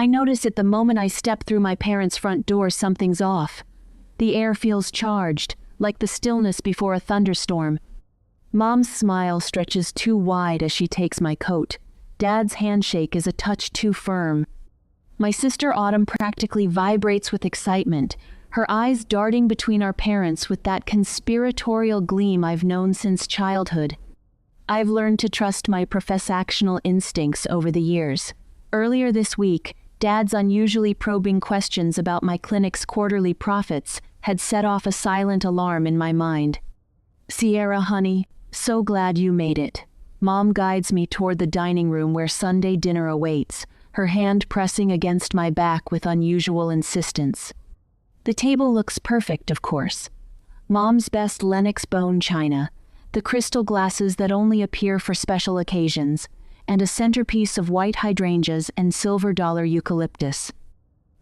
I notice it the moment I step through my parents' front door something's off. The air feels charged, like the stillness before a thunderstorm. Mom's smile stretches too wide as she takes my coat. Dad's handshake is a touch too firm. My sister Autumn practically vibrates with excitement, her eyes darting between our parents with that conspiratorial gleam I've known since childhood. I've learned to trust my professional instincts over the years. Earlier this week, Dad's unusually probing questions about my clinic's quarterly profits had set off a silent alarm in my mind. "Sierra, honey, so glad you made it." Mom guides me toward the dining room where Sunday dinner awaits, her hand pressing against my back with unusual insistence. The table looks perfect, of course. Mom's best Lenox bone china, the crystal glasses that only appear for special occasions, and a centerpiece of white hydrangeas and silver dollar eucalyptus.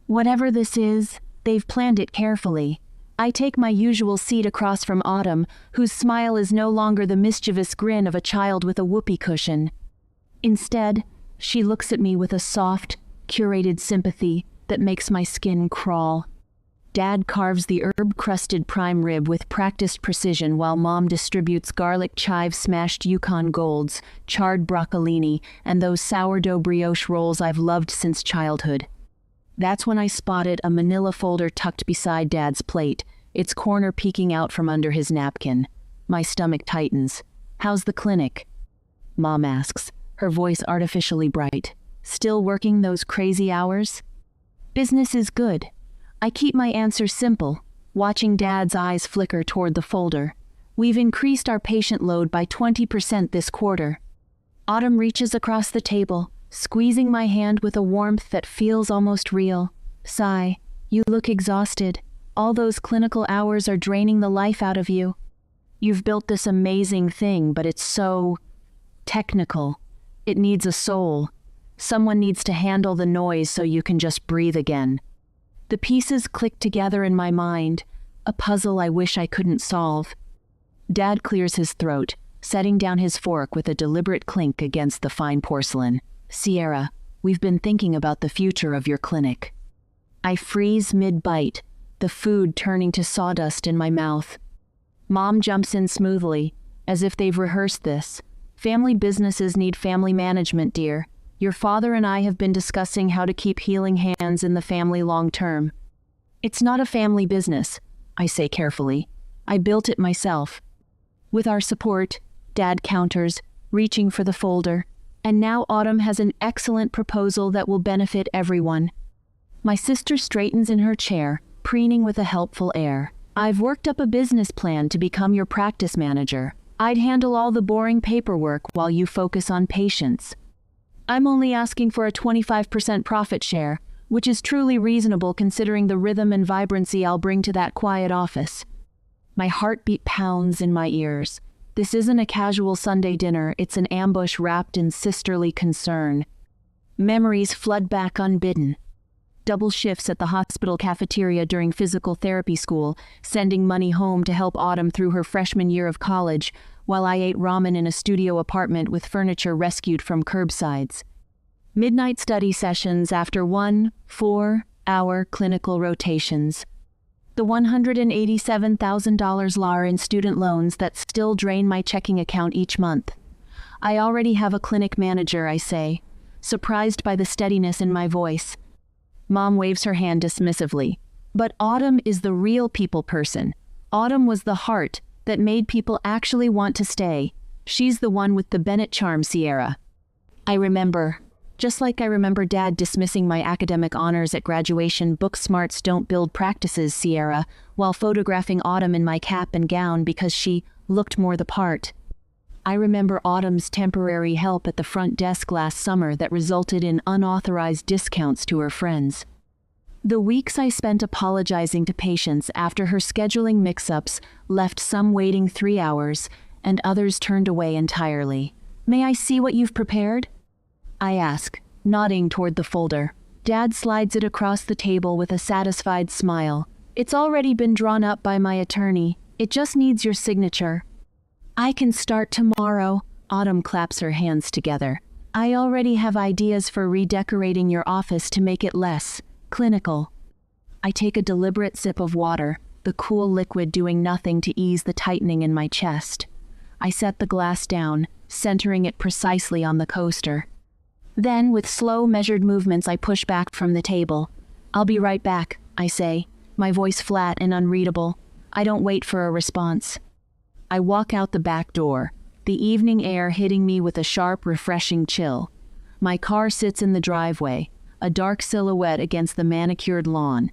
Whatever this is, they've planned it carefully. I take my usual seat across from Autumn, whose smile is no longer the mischievous grin of a child with a whoopee cushion. Instead, she looks at me with a soft, curated sympathy that makes my skin crawl. Dad carves the herb-crusted prime rib with practiced precision while Mom distributes garlic chive smashed Yukon Golds, charred broccolini, and those sourdough brioche rolls I've loved since childhood. That's when I spotted a manila folder tucked beside Dad's plate, its corner peeking out from under his napkin. My stomach tightens. "How's the clinic?" Mom asks, her voice artificially bright. "Still working those crazy hours?" "Business is good." I keep my answer simple, watching Dad's eyes flicker toward the folder. "We've increased our patient load by 20% this quarter." Autumn reaches across the table, squeezing my hand with a warmth that feels almost real. Sigh, "You look exhausted. All those clinical hours are draining the life out of you. You've built this amazing thing, but it's so technical. It needs a soul. Someone needs to handle the noise so you can just breathe again." The pieces click together in my mind, a puzzle I wish I couldn't solve. Dad clears his throat, setting down his fork with a deliberate clink against the fine porcelain. "Sierra, we've been thinking about the future of your clinic." I freeze mid-bite, the food turning to sawdust in my mouth. Mom jumps in smoothly, as if they've rehearsed this. "Family businesses need family management, dear. Your father and I have been discussing how to keep healing hands in the family long-term." "It's not a family business," I say carefully. "I built it myself." "With our support," Dad counters, reaching for the folder. "And now Autumn has an excellent proposal that will benefit everyone." My sister straightens in her chair, preening with a helpful air. "I've worked up a business plan to become your practice manager. I'd handle all the boring paperwork while you focus on patients. I'm only asking for a 25% profit share, which is truly reasonable considering the rhythm and vibrancy I'll bring to that quiet office." My heartbeat pounds in my ears. This isn't a casual Sunday dinner, it's an ambush wrapped in sisterly concern. Memories flood back unbidden. Double shifts at the hospital cafeteria during physical therapy school, sending money home to help Autumn through her freshman year of college, while I ate ramen in a studio apartment with furniture rescued from curbsides. Midnight study sessions after 1 4-hour clinical rotations. The $187,000 LAR in student loans that still drain my checking account each month. "I already have a clinic manager," I say, surprised by the steadiness in my voice. Mom waves her hand dismissively. "But Autumn is the real people person. Autumn was the heart that made people actually want to stay. She's the one with the Bennett charm, Sierra." I remember, just like I remember Dad dismissing my academic honors at graduation, "Book smarts don't build practices, Sierra," while photographing Autumn in my cap and gown because she looked more the part. I remember Autumn's temporary help at the front desk last summer that resulted in unauthorized discounts to her friends. The weeks I spent apologizing to patients after her scheduling mix-ups left some waiting 3 hours and others turned away entirely. "May I see what you've prepared?" I ask, nodding toward the folder. Dad slides it across the table with a satisfied smile. "It's already been drawn up by my attorney. It just needs your signature." "I can start tomorrow." Autumn claps her hands together. I already have ideas for redecorating your office to make it less clinical. I take a deliberate sip of water, the cool liquid doing nothing to ease the tightening in my chest. I set the glass down, centering it precisely on the coaster. Then, with slow, measured movements, I push back from the table. "I'll be right back," I say, my voice flat and unreadable. I don't wait for a response. I walk out the back door, the evening air hitting me with a sharp, refreshing chill. My car sits in the driveway, a dark silhouette against the manicured lawn.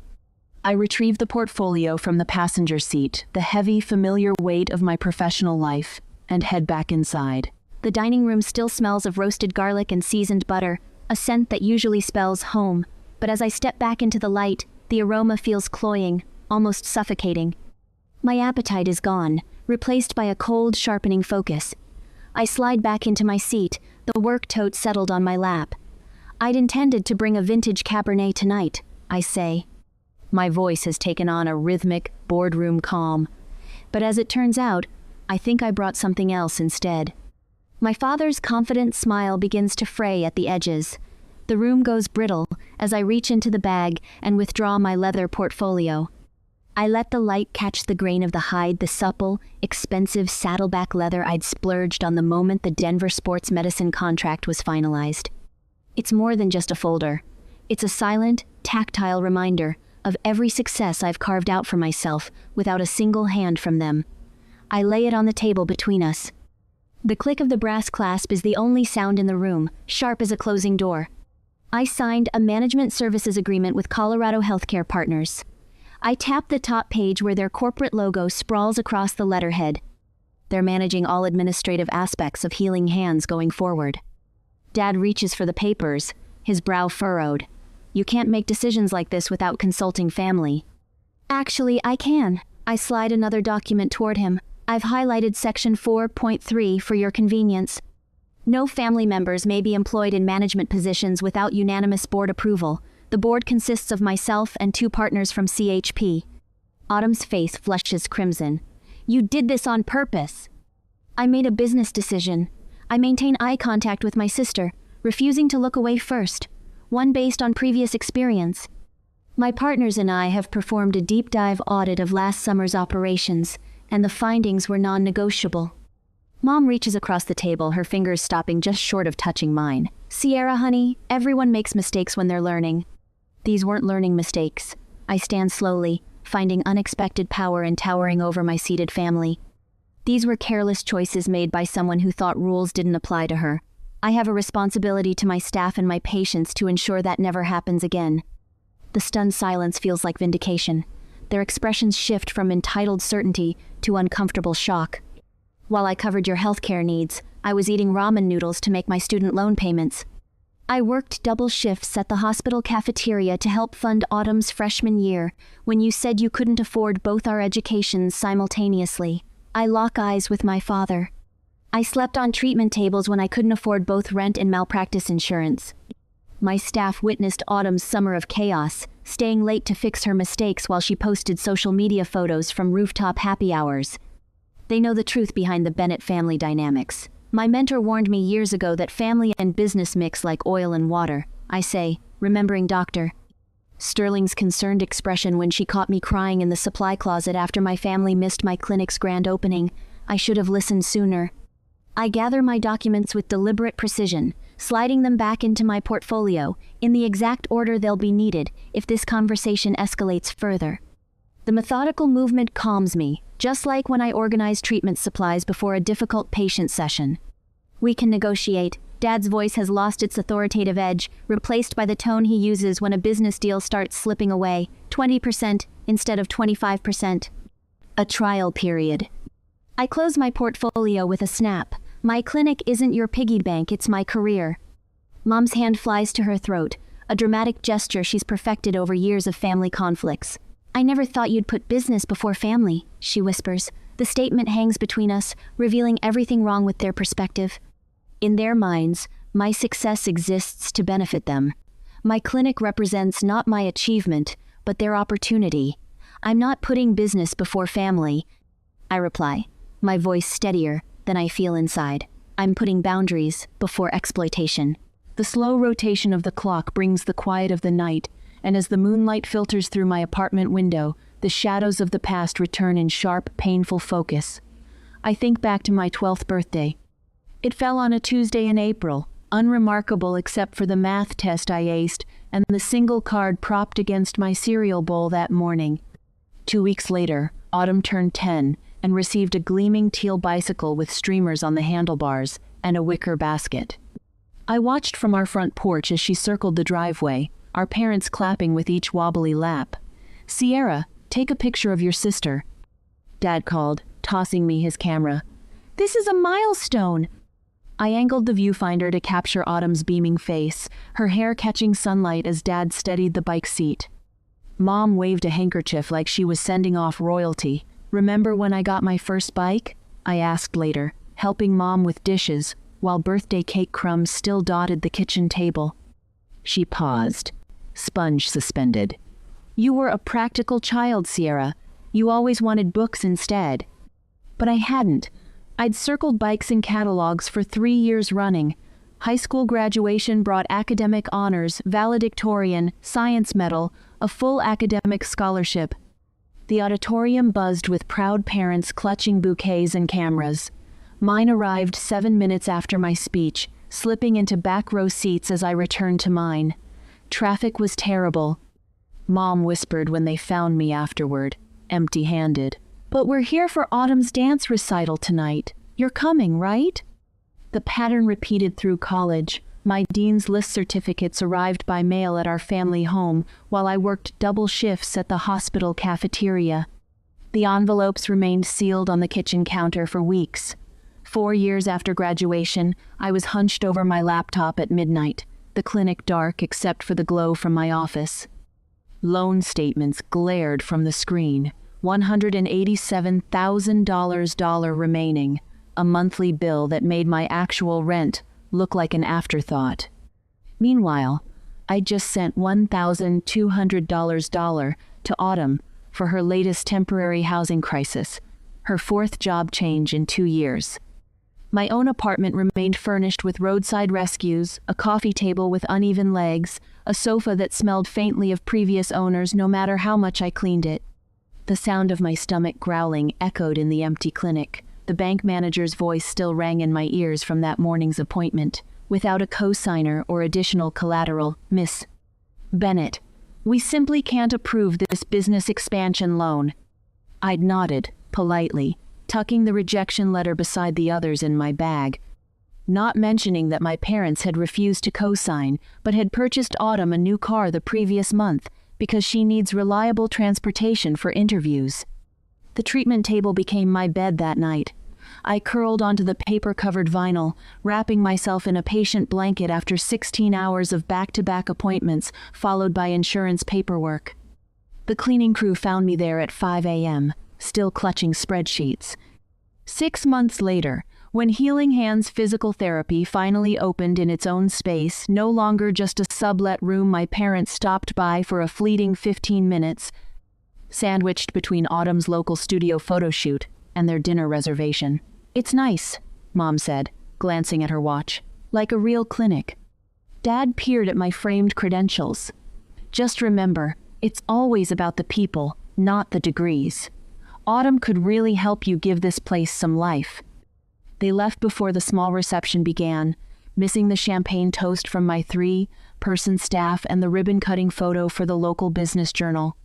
I retrieve the portfolio from the passenger seat, the heavy, familiar weight of my professional life, and head back inside. The dining room still smells of roasted garlic and seasoned butter, a scent that usually spells home. But as I step back into the light, the aroma feels cloying, almost suffocating. My appetite is gone, replaced by a cold, sharpening focus. I slide back into my seat, the work tote settled on my lap. "I'd intended to bring a vintage Cabernet tonight," I say. My voice has taken on a rhythmic, boardroom calm. But as it turns out, I think I brought something else instead. My father's confident smile begins to fray at the edges. The room goes brittle as I reach into the bag and withdraw my leather portfolio. I let the light catch the grain of the hide, the supple, expensive saddleback leather I'd splurged on the moment the Denver sports medicine contract was finalized. It's more than just a folder. It's a silent, tactile reminder of every success I've carved out for myself without a single hand from them. I lay it on the table between us. The click of the brass clasp is the only sound in the room, sharp as a closing door. I signed a management services agreement with Colorado Healthcare Partners. I tap the top page where their corporate logo sprawls across the letterhead. They're managing all administrative aspects of Healing Hands going forward. Dad reaches for the papers, his brow furrowed. "You can't make decisions like this without consulting family." "Actually, I can." I slide another document toward him. "I've highlighted section 4.3 for your convenience. No family members may be employed in management positions without unanimous board approval. The board consists of myself and 2 partners from CHP. Autumn's face flushes crimson. "You did this on purpose." "I made a business decision. I maintain eye contact with my sister, refusing to look away first, one based on previous experience. My partners and I have performed a deep dive audit of last summer's operations, and the findings were non-negotiable." Mom reaches across the table, her fingers stopping just short of touching mine. "Sierra, honey, everyone makes mistakes when they're learning." These weren't learning mistakes. I stand slowly, finding unexpected power in towering over my seated family. These were careless choices made by someone who thought rules didn't apply to her. I have a responsibility to my staff and my patients to ensure that never happens again. The stunned silence feels like vindication. Their expressions shift from entitled certainty to uncomfortable shock. "While I covered your healthcare needs, I was eating ramen noodles to make my student loan payments. I worked double shifts at the hospital cafeteria to help fund Autumn's freshman year when you said you couldn't afford both our educations simultaneously. I lock eyes with my father. I slept on treatment tables when I couldn't afford both rent and malpractice insurance. My staff witnessed Autumn's summer of chaos, staying late to fix her mistakes while she posted social media photos from rooftop happy hours. They know the truth behind the Bennett family dynamics. My mentor warned me years ago that family and business mix like oil and water," I say, remembering Dr. Sterling's concerned expression when she caught me crying in the supply closet after my family missed my clinic's grand opening. I should have listened sooner. I gather my documents with deliberate precision, sliding them back into my portfolio, in the exact order they'll be needed if this conversation escalates further. The methodical movement calms me, just like when I organize treatment supplies before a difficult patient session. "We can negotiate." Dad's voice has lost its authoritative edge, replaced by the tone he uses when a business deal starts slipping away, 20% instead of 25%. A trial period. I close my portfolio with a snap. My clinic isn't your piggy bank, it's my career. Mom's hand flies to her throat, a dramatic gesture she's perfected over years of family conflicts. "I never thought you'd put business before family," she whispers. The statement hangs between us, revealing everything wrong with their perspective. In their minds, my success exists to benefit them. My clinic represents not my achievement, but their opportunity. "I'm not putting business before family," I reply, my voice steadier than I feel inside. I'm putting boundaries before exploitation. The slow rotation of the clock brings the quiet of the night, and as the moonlight filters through my apartment window, the shadows of the past return in sharp, painful focus. I think back to my 12th birthday. It fell on a Tuesday in April, unremarkable except for the math test I aced and the single card propped against my cereal bowl that morning. 2 weeks later, Autumn turned 10 and received a gleaming teal bicycle with streamers on the handlebars and a wicker basket. I watched from our front porch as she circled the driveway, our parents clapping with each wobbly lap. "Sierra, take a picture of your sister," Dad called, tossing me his camera. "This is a milestone." I angled the viewfinder to capture Autumn's beaming face, her hair catching sunlight as Dad steadied the bike seat. Mom waved a handkerchief like she was sending off royalty. "Remember when I got my first bike?" I asked later, helping Mom with dishes, while birthday cake crumbs still dotted the kitchen table. She paused, sponge suspended. "You were a practical child, Sierra. You always wanted books instead." But I hadn't. I'd circled bikes in catalogs for 3 years running. High school graduation brought academic honors, valedictorian, science medal, a full academic scholarship. The auditorium buzzed with proud parents clutching bouquets and cameras. Mine arrived 7 minutes after my speech, slipping into back row seats as I returned to mine. Traffic was terrible. Mom whispered when they found me afterward, empty-handed. "But we're here for Autumn's dance recital tonight. You're coming, right?" The pattern repeated through college. My dean's list certificates arrived by mail at our family home while I worked double shifts at the hospital cafeteria. The envelopes remained sealed on the kitchen counter for weeks. 4 years after graduation, I was hunched over my laptop at midnight, the clinic dark except for the glow from my office. Loan statements glared from the screen. $187,000 remaining, a monthly bill that made my actual rent look like an afterthought. Meanwhile, I just sent $1,200 to Autumn for her latest temporary housing crisis, her 4th job change in 2 years. My own apartment remained furnished with roadside rescues, a coffee table with uneven legs, a sofa that smelled faintly of previous owners no matter how much I cleaned it. The sound of my stomach growling echoed in the empty clinic. The bank manager's voice still rang in my ears from that morning's appointment. "Without a co-signer or additional collateral, Miss Bennett, we simply can't approve this business expansion loan." I'd nodded, politely, tucking the rejection letter beside the others in my bag, not mentioning that my parents had refused to co-sign, but had purchased Autumn a new car the previous month because she needs reliable transportation for interviews. The treatment table became my bed that night. I curled onto the paper-covered vinyl, wrapping myself in a patient blanket after 16 hours of back-to-back appointments, followed by insurance paperwork. The cleaning crew found me there at 5 a.m., still clutching spreadsheets. 6 months later, when Healing Hands Physical Therapy finally opened in its own space, no longer just a sublet room my parents stopped by for a fleeting 15 minutes, sandwiched between Autumn's local studio photo shoot and their dinner reservation. "It's nice," Mom said, glancing at her watch, "like a real clinic." Dad peered at my framed credentials. "Just remember, it's always about the people, not the degrees. Autumn could really help you give this place some life." They left before the small reception began, missing the champagne toast from my 3-person staff and the ribbon-cutting photo for the local business journal.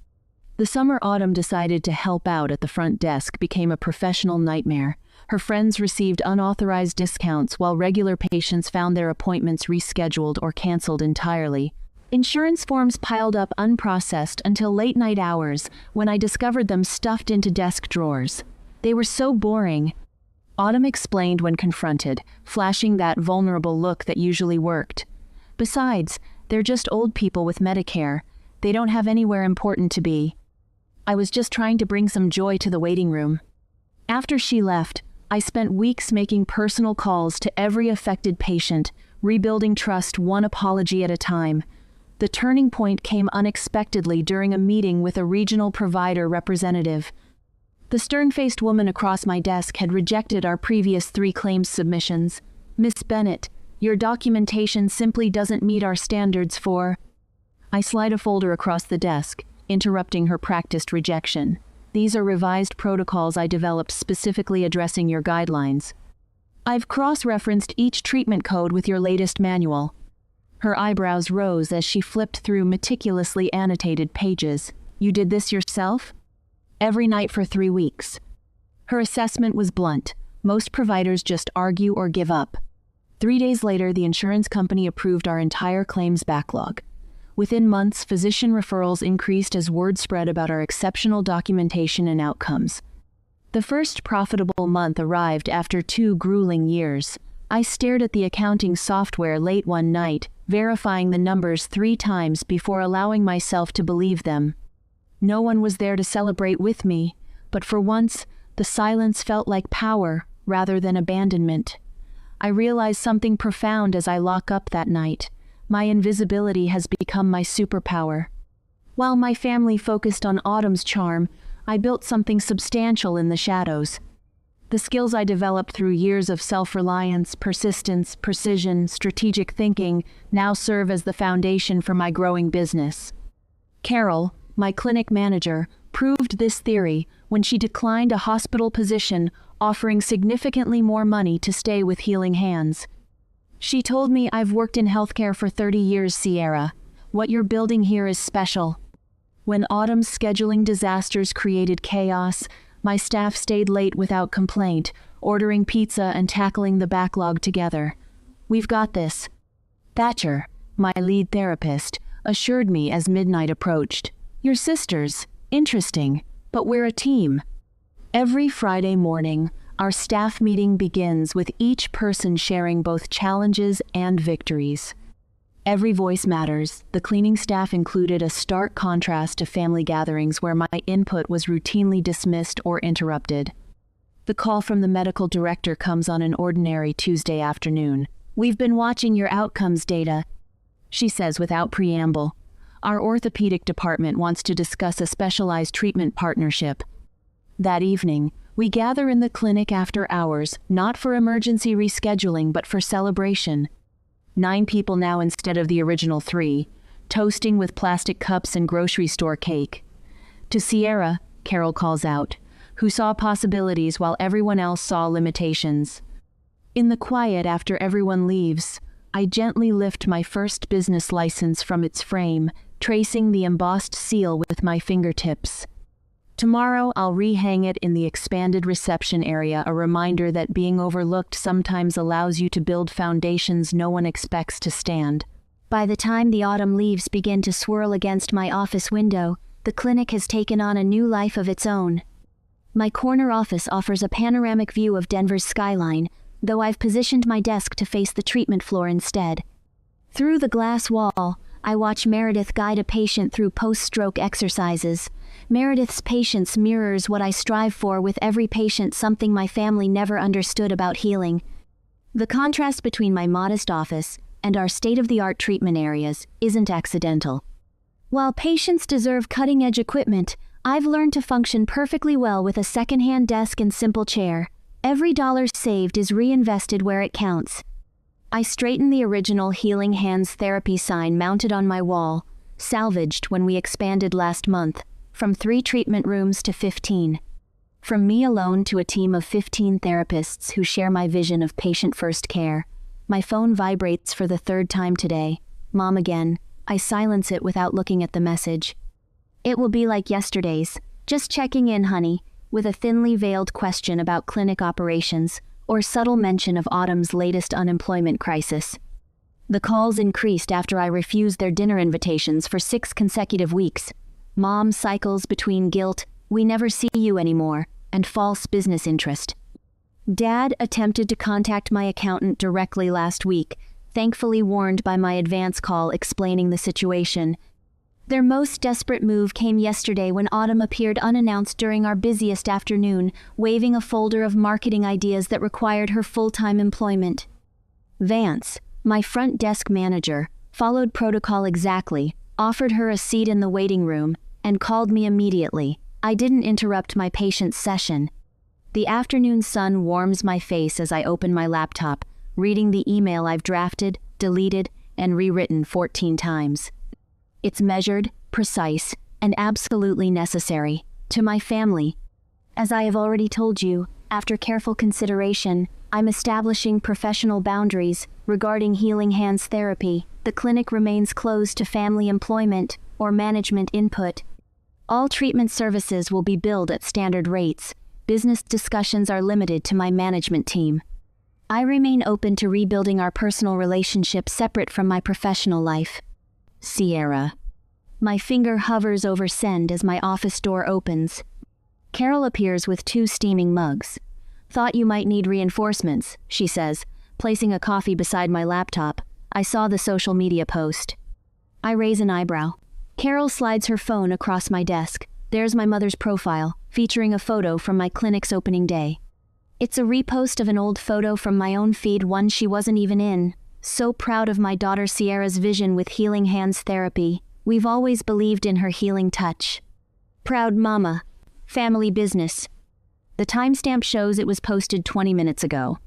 The summer Autumn decided to help out at the front desk became a professional nightmare. Her friends received unauthorized discounts while regular patients found their appointments rescheduled or canceled entirely. Insurance forms piled up unprocessed until late-night hours when I discovered them stuffed into desk drawers. They were so boring. Autumn explained when confronted, flashing that vulnerable look that usually worked. "Besides, they're just old people with Medicare. They don't have anywhere important to be." I was just trying to bring some joy to the waiting room. After she left, I spent weeks making personal calls to every affected patient, rebuilding trust one apology at a time. The turning point came unexpectedly during a meeting with a regional provider representative. The stern-faced woman across my desk had rejected our previous 3 claims submissions. Miss Bennett, your documentation simply doesn't meet our standards for... I slide a folder across the desk, interrupting her practiced rejection. These are revised protocols I developed specifically addressing your guidelines. I've cross-referenced each treatment code with your latest manual. Her eyebrows rose as she flipped through meticulously annotated pages. You did this yourself? Every night for 3 weeks. Her assessment was blunt. Most providers just argue or give up. 3 days later, the insurance company approved our entire claims backlog. Within months, physician referrals increased as word spread about our exceptional documentation and outcomes. The first profitable month arrived after 2 grueling years. I stared at the accounting software late one night, verifying the numbers 3 times before allowing myself to believe them. No one was there to celebrate with me, but for once, the silence felt like power rather than abandonment. I realized something profound as I lock up that night. My invisibility has become my superpower. While my family focused on Autumn's charm, I built something substantial in the shadows. The skills I developed through years of self-reliance, persistence, precision, strategic thinking now serve as the foundation for my growing business. Carol, my clinic manager, proved this theory when she declined a hospital position offering significantly more money to stay with Healing Hands. She told me, I've worked in healthcare for 30 years, Sierra. What you're building here is special. When Autumn's scheduling disasters created chaos, my staff stayed late without complaint, ordering pizza and tackling the backlog together. We've got this. Thatcher, my lead therapist, assured me as midnight approached. Your sisters. Interesting, but we're a team. Every Friday morning, our staff meeting begins with each person sharing both challenges and victories. Every voice matters. The cleaning staff included, a stark contrast to family gatherings where my input was routinely dismissed or interrupted. The call from the medical director comes on an ordinary Tuesday afternoon. We've been watching your outcomes data, she says without preamble. Our orthopedic department wants to discuss a specialized treatment partnership. That evening, we gather in the clinic after hours, not for emergency rescheduling but for celebration. 9 people now instead of the original 3, toasting with plastic cups and grocery store cake. To Sierra, Carol calls out, who saw possibilities while everyone else saw limitations. In the quiet after everyone leaves, I gently lift my first business license from its frame, tracing the embossed seal with my fingertips. Tomorrow, I'll rehang it in the expanded reception area, a reminder that being overlooked sometimes allows you to build foundations no one expects to stand. By the time the autumn leaves begin to swirl against my office window, the clinic has taken on a new life of its own. My corner office offers a panoramic view of Denver's skyline, though I've positioned my desk to face the treatment floor instead. Through the glass wall, I watch Meredith guide a patient through post-stroke exercises. Meredith's patience mirrors what I strive for with every patient, something my family never understood about healing. The contrast between my modest office and our state-of-the-art treatment areas isn't accidental. While patients deserve cutting-edge equipment, I've learned to function perfectly well with a second-hand desk and simple chair. Every dollar saved is reinvested where it counts. I straighten the original Healing Hands therapy sign mounted on my wall, salvaged when we expanded last month, from 3 treatment rooms to 15. From me alone to a team of 15 therapists who share my vision of patient-first care. My phone vibrates for the 3rd time today. Mom again. I silence it without looking at the message. It will be like yesterday's. Just checking in, honey, with a thinly veiled question about clinic operations or subtle mention of Autumn's latest unemployment crisis. The calls increased after I refused their dinner invitations for 6 consecutive weeks. Mom cycles between guilt, we never see you anymore, and false business interest. Dad attempted to contact my accountant directly last week, thankfully warned by my advance call explaining the situation. Their most desperate move came yesterday when Autumn appeared unannounced during our busiest afternoon, waving a folder of marketing ideas that required her full-time employment. Vance, my front desk manager, followed protocol exactly, offered her a seat in the waiting room, and called me immediately. I didn't interrupt my patient's session. The afternoon sun warms my face as I open my laptop, reading the email I've drafted, deleted, and rewritten 14 times. It's measured, precise, and absolutely necessary. To my family. As I have already told you, after careful consideration, I'm establishing professional boundaries regarding Healing Hands therapy. The clinic remains closed to family employment or management input. All treatment services will be billed at standard rates. Business discussions are limited to my management team. I remain open to rebuilding our personal relationship separate from my professional life. Sierra. My finger hovers over send as my office door opens. Carol appears with 2 steaming mugs. Thought you might need reinforcements, she says, placing a coffee beside my laptop. I saw the social media post. I raise an eyebrow. Carol slides her phone across my desk. There's my mother's profile, featuring a photo from my clinic's opening day. It's a repost of an old photo from my own feed, one she wasn't even in. So proud of my daughter Sierra's vision with Healing Hands therapy. We've always believed in her healing touch. Proud mama. Family business. The timestamp shows it was posted 20 minutes ago.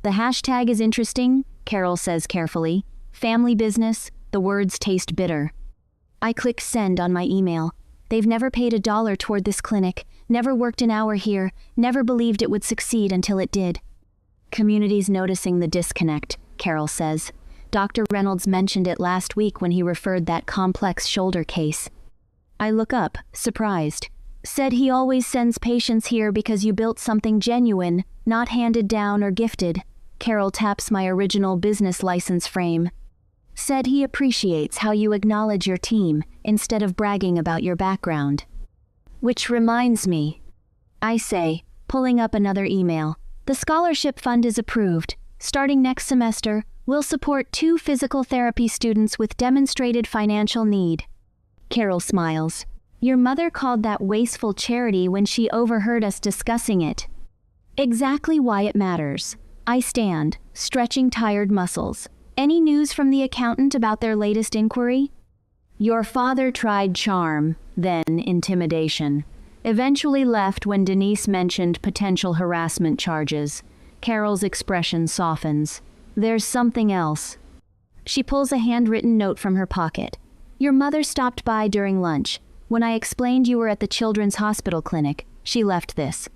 The hashtag is interesting, Carol says carefully. Family business, the words taste bitter. I click send on my email. They've never paid $1 toward this clinic, never worked an hour here, never believed it would succeed until it did. Community's noticing the disconnect, Carol says. Dr. Reynolds mentioned it last week when he referred that complex shoulder case. I look up, surprised. Said he always sends patients here because you built something genuine, not handed down or gifted. Carol taps my original business license frame. Said he appreciates how you acknowledge your team instead of bragging about your background. Which reminds me, I say, pulling up another email. The scholarship fund is approved. Starting next semester, we'll support 2 physical therapy students with demonstrated financial need. Carol smiles. Your mother called that wasteful charity when she overheard us discussing it. Exactly why it matters. I stand, stretching tired muscles. Any news from the accountant about their latest inquiry? Your father tried charm, then intimidation. Eventually left when Denise mentioned potential harassment charges. Carol's expression softens. There's something else. She pulls a handwritten note from her pocket. Your mother stopped by during lunch. When I explained you were at the Children's Hospital Clinic, she left this.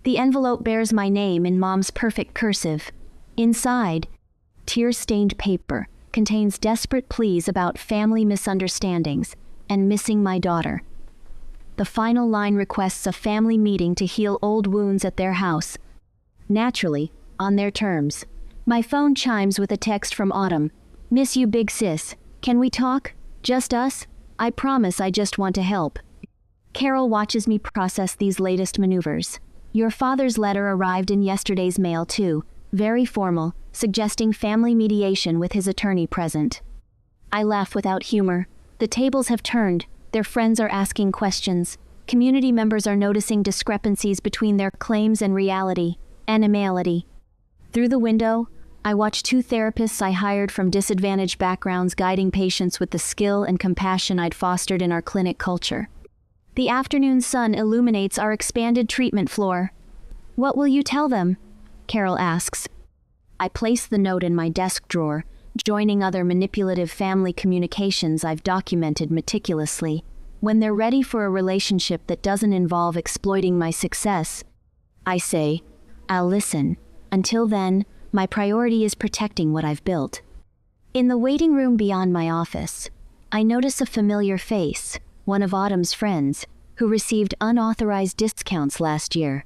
The envelope bears my name in Mom's perfect cursive. Inside, tear-stained paper contains desperate pleas about family misunderstandings and missing my daughter. The final line requests a family meeting to heal old wounds at their house. Naturally, on their terms. My phone chimes with a text from Autumn. Miss you, big sis. Can we talk? Just us? I promise I just want to help. Carol watches me process these latest maneuvers. Your father's letter arrived in yesterday's mail too, very formal, suggesting family mediation with his attorney present. I laugh without humor. The tables have turned. Their friends are asking questions. Community members are noticing discrepancies between their claims and reality. Animality. Through the window, I watch 2 therapists I hired from disadvantaged backgrounds guiding patients with the skill and compassion I'd fostered in our clinic culture. The afternoon sun illuminates our expanded treatment floor. What will you tell them? Carol asks. I place the note in my desk drawer, joining other manipulative family communications I've documented meticulously. When they're ready for a relationship that doesn't involve exploiting my success, I say, I'll listen. Until then, my priority is protecting what I've built. In the waiting room beyond my office, I notice a familiar face, one of Autumn's friends, who received unauthorized discounts last year.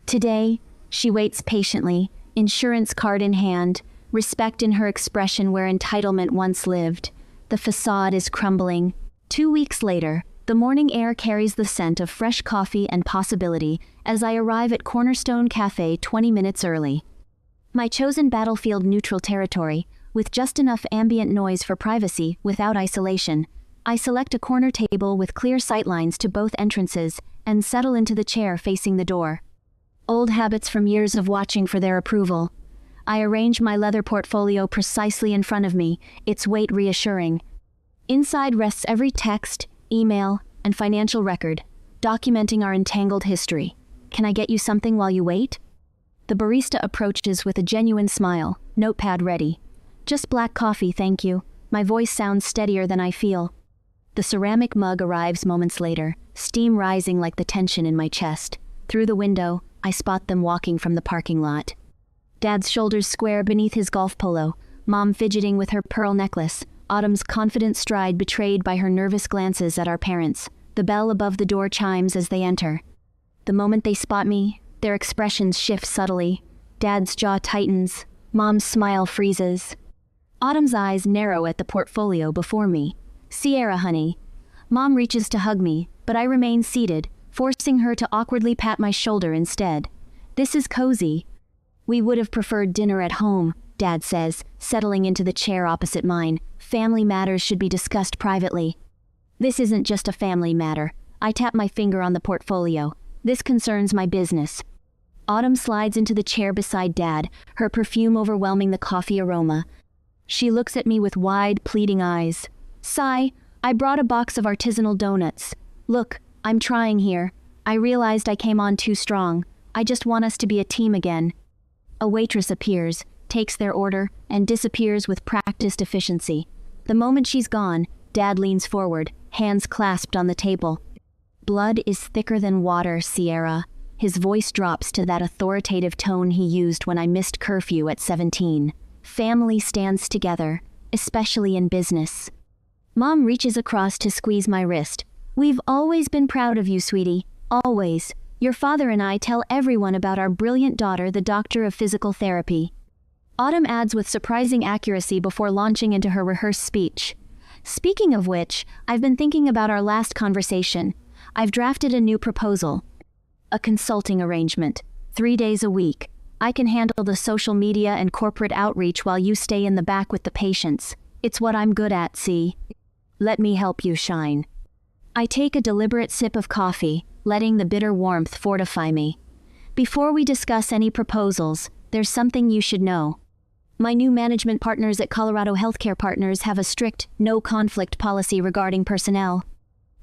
Today, she waits patiently, insurance card in hand, respect in her expression where entitlement once lived. The facade is crumbling. 2 weeks later, the morning air carries the scent of fresh coffee and possibility as I arrive at Cornerstone Cafe 20 minutes early. My chosen battlefield-neutral territory, with just enough ambient noise for privacy without isolation. I select a corner table with clear sightlines to both entrances and settle into the chair facing the door. Old habits from years of watching for their approval. I arrange my leather portfolio precisely in front of me, its weight reassuring. Inside rests every text, email, and financial record, documenting our entangled history. Can I get you something while you wait? The barista approaches with a genuine smile, notepad ready. "Just black coffee, thank you." My voice sounds steadier than I feel. The ceramic mug arrives moments later, steam rising like the tension in my chest. Through the window, I spot them walking from the parking lot. Dad's shoulders square beneath his golf polo, Mom fidgeting with her pearl necklace, Autumn's confident stride betrayed by her nervous glances at our parents. The bell above the door chimes as they enter. The moment they spot me, their expressions shift subtly. Dad's jaw tightens, Mom's smile freezes. Autumn's eyes narrow at the portfolio before me. "Sierra, honey." Mom reaches to hug me, but I remain seated, forcing her to awkwardly pat my shoulder instead. "This is cozy." "We would have preferred dinner at home," Dad says, settling into the chair opposite mine. "Family matters should be discussed privately." "This isn't just a family matter." I tap my finger on the portfolio. "This concerns my business." Autumn slides into the chair beside Dad, her perfume overwhelming the coffee aroma. She looks at me with wide, pleading eyes. "Sigh, I brought a box of artisanal donuts. Look, I'm trying here. I realized I came on too strong. I just want us to be a team again." A waitress appears, takes their order, and disappears with practiced efficiency. The moment she's gone, Dad leans forward, hands clasped on the table. "Blood is thicker than water, Sierra." His voice drops to that authoritative tone he used when I missed curfew at 17. "Family stands together, especially in business." Mom reaches across to squeeze my wrist. "We've always been proud of you, sweetie. Always. Your father and I tell everyone about our brilliant daughter, the doctor of physical therapy." Autumn adds with surprising accuracy before launching into her rehearsed speech. "Speaking of which, I've been thinking about our last conversation. I've drafted a new proposal. A consulting arrangement. 3 days a week. I can handle the social media and corporate outreach while you stay in the back with the patients. It's what I'm good at, see? Let me help you shine." I take a deliberate sip of coffee, letting the bitter warmth fortify me. "Before we discuss any proposals, there's something you should know. My new management partners at Colorado Healthcare Partners have a strict, no-conflict policy regarding personnel."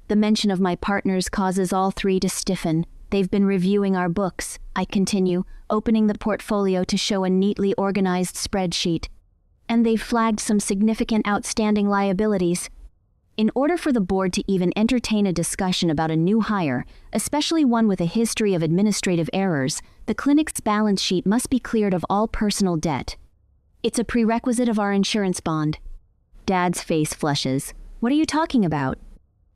The mention of my partners causes all three to stiffen. "They've been reviewing our books," I continue, opening the portfolio to show a neatly organized spreadsheet. "And they've flagged some significant outstanding liabilities. In order for the board to even entertain a discussion about a new hire, especially one with a history of administrative errors, the clinic's balance sheet must be cleared of all personal debt. It's a prerequisite of our insurance bond." Dad's face flushes. "What are you talking about?"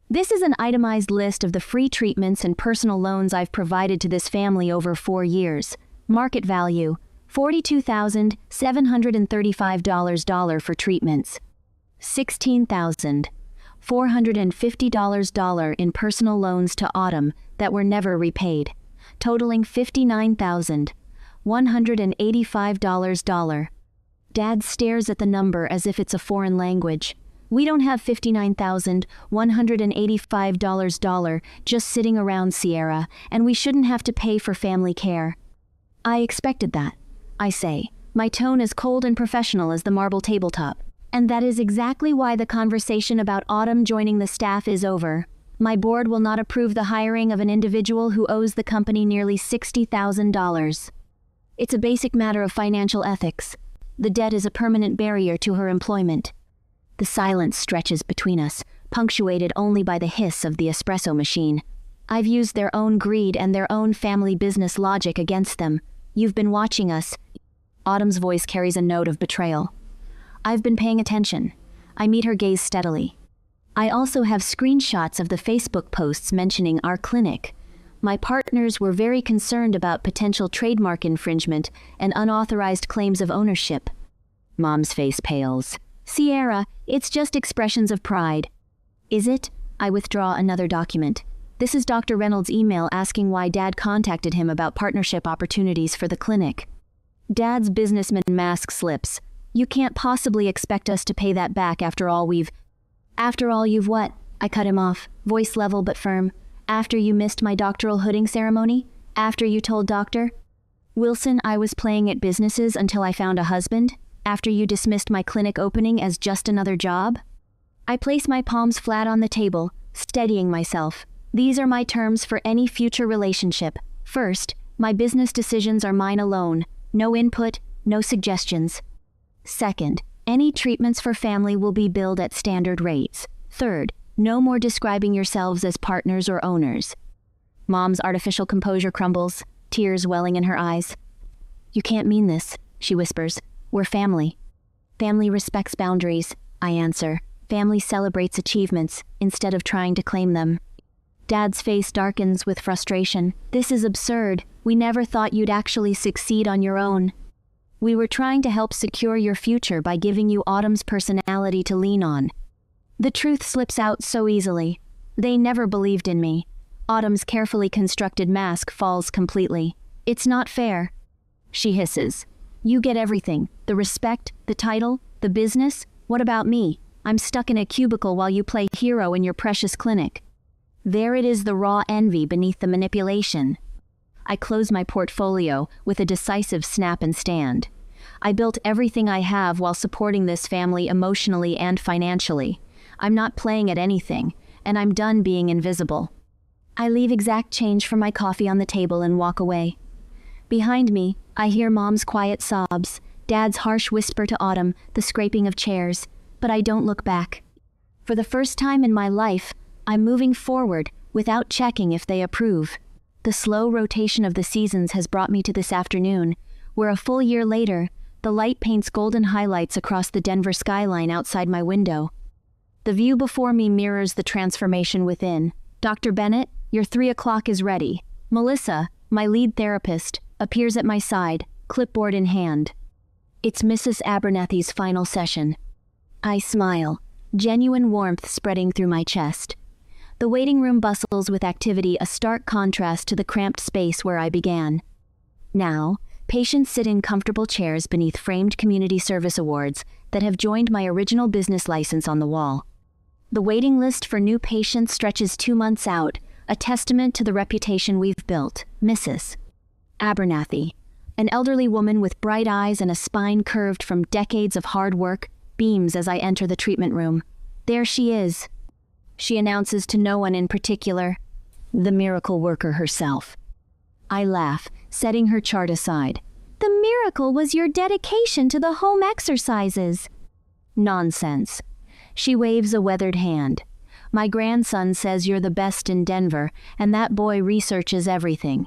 "This is an itemized list of the free treatments and personal loans I've provided to this family over 4 years. Market value, $42,735 for treatments. $16,450 in personal loans to Autumn that were never repaid, totaling $59,185. Dad stares at the number as if it's a foreign language. "We don't have $59,185 just sitting around, Sierra, and we shouldn't have to pay for family care." "I expected that," I say, my tone as cold and professional as the marble tabletop. "And that is exactly why the conversation about Autumn joining the staff is over. My board will not approve the hiring of an individual who owes the company nearly $60,000. It's a basic matter of financial ethics. The debt is a permanent barrier to her employment." The silence stretches between us, punctuated only by the hiss of the espresso machine. "I've used their own greed and their own family business logic against them. You've been watching us." Autumn's voice carries a note of betrayal. "I've been paying attention." I meet her gaze steadily. "I also have screenshots of the Facebook posts mentioning our clinic. My partners were very concerned about potential trademark infringement and unauthorized claims of ownership." Mom's face pales. "Sierra, it's just expressions of pride." "Is it?" I withdraw another document. This is Dr. Reynolds' email asking why Dad contacted him about partnership opportunities for the clinic. Dad's businessman mask slips. "You can't possibly expect us to pay that back after all you've what?" I cut him off, voice level but firm. "After you missed my doctoral hooding ceremony? After you told Dr. Wilson I was playing at businesses until I found a husband? After you dismissed my clinic opening as just another job?" I place my palms flat on the table, steadying myself. "These are my terms for any future relationship. First, My business decisions are mine alone. No input, no suggestions. Second, any treatments for family will be billed at standard rates. Third, no more describing yourselves as partners or owners. Mom's artificial composure crumbles, tears welling in her eyes. You can't mean this, she whispers. We're family. Family respects boundaries, I answer. Family celebrates achievements instead of trying to claim them. Dad's face darkens with frustration. This is absurd. We never thought you'd actually succeed on your own. We were trying to help secure your future by giving you Autumn's personality to lean on. The truth slips out so easily. They never believed in me. Autumn's carefully constructed mask falls completely. It's not fair. She hisses. You get everything. The respect, the title, the business. What about me? I'm stuck in a cubicle while you play hero in your precious clinic. There it is, the raw envy beneath the manipulation. I close my portfolio with a decisive snap and stand. I built everything I have while supporting this family emotionally and financially. I'm not playing at anything, and I'm done being invisible. I leave exact change for my coffee on the table and walk away. Behind me, I hear Mom's quiet sobs, Dad's harsh whisper to Autumn, the scraping of chairs, but I don't look back. For the first time in my life, I'm moving forward without checking if they approve. The slow rotation of the seasons has brought me to this afternoon, where a full year later, the light paints golden highlights across the Denver skyline outside my window. The view before me mirrors the transformation within. Dr. Bennett, your 3 o'clock is ready. Melissa, my lead therapist, appears at my side, clipboard in hand. It's Mrs. Abernathy's final session. I smile, genuine warmth spreading through my chest. The waiting room bustles with activity, a stark contrast to the cramped space where I began. Now, patients sit in comfortable chairs beneath framed community service awards that have joined my original business license on the wall. The waiting list for new patients stretches 2 months out, a testament to the reputation we've built. Mrs. Abernathy, an elderly woman with bright eyes and a spine curved from decades of hard work, beams as I enter the treatment room. There she is. She announces to no one in particular, the miracle worker herself. I laugh, setting her chart aside. The miracle was your dedication to the home exercises. Nonsense. She waves a weathered hand. My grandson says you're the best in Denver, and that boy researches everything.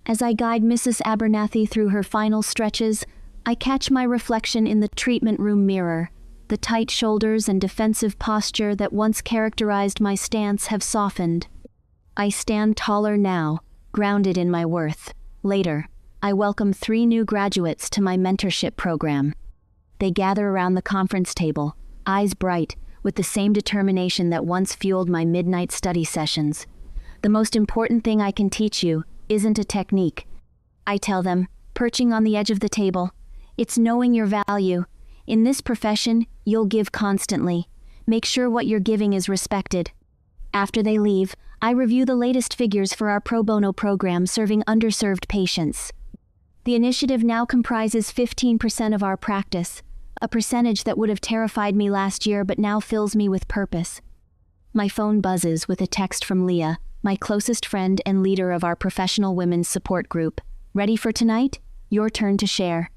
As I guide Mrs. Abernathy through her final stretches, I catch my reflection in the treatment room mirror. The tight shoulders and defensive posture that once characterized my stance have softened. I stand taller now, grounded in my worth. Later, I welcome 3 new graduates to my mentorship program. They gather around the conference table, eyes bright, with the same determination that once fueled my midnight study sessions. The most important thing I can teach you isn't a technique. I tell them, perching on the edge of the table, it's knowing your value. In this profession, you'll give constantly. Make sure what you're giving is respected. After they leave, I review the latest figures for our pro bono program serving underserved patients. The initiative now comprises 15% of our practice, a percentage that would have terrified me last year but now fills me with purpose. My phone buzzes with a text from Leah, my closest friend and leader of our professional women's support group. Ready for tonight? Your turn to share.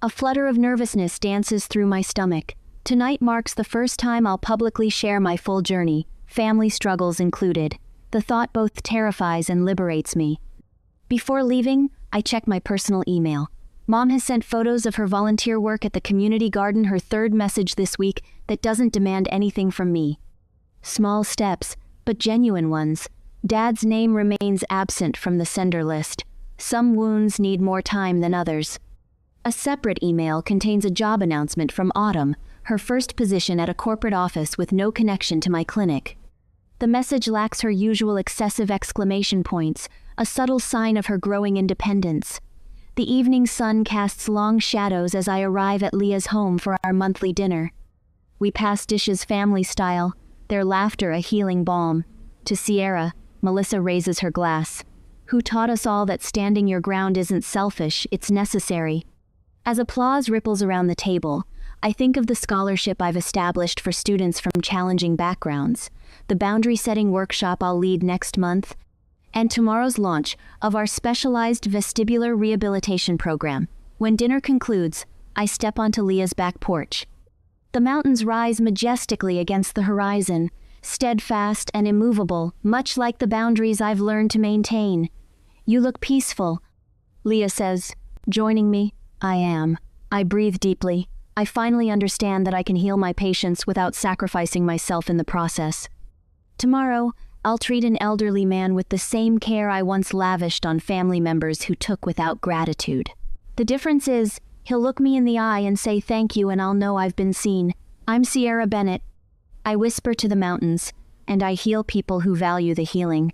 A flutter of nervousness dances through my stomach. Tonight marks the first time I'll publicly share my full journey, family struggles included. The thought both terrifies and liberates me. Before leaving, I check my personal email. Mom has sent photos of her volunteer work at the community garden, her 3rd message this week that doesn't demand anything from me. Small steps, but genuine ones. Dad's name remains absent from the sender list. Some wounds need more time than others. A separate email contains a job announcement from Autumn, her first position at a corporate office with no connection to my clinic. The message lacks her usual excessive exclamation points, a subtle sign of her growing independence. The evening sun casts long shadows as I arrive at Leah's home for our monthly dinner. We pass dishes family style, their laughter a healing balm. To Sierra, Melissa raises her glass. Who taught us all that standing your ground isn't selfish, it's necessary. As applause ripples around the table, I think of the scholarship I've established for students from challenging backgrounds, the boundary-setting workshop I'll lead next month, and tomorrow's launch of our specialized vestibular rehabilitation program. When dinner concludes, I step onto Leah's back porch. The mountains rise majestically against the horizon, steadfast and immovable, much like the boundaries I've learned to maintain. "You look peaceful," Leah says, joining me. I am. I breathe deeply. I finally understand that I can heal my patients without sacrificing myself in the process. Tomorrow, I'll treat an elderly man with the same care I once lavished on family members who took without gratitude. The difference is, he'll look me in the eye and say thank you, and I'll know I've been seen. I'm Sierra Bennett. I whisper to the mountains, and I heal people who value the healing.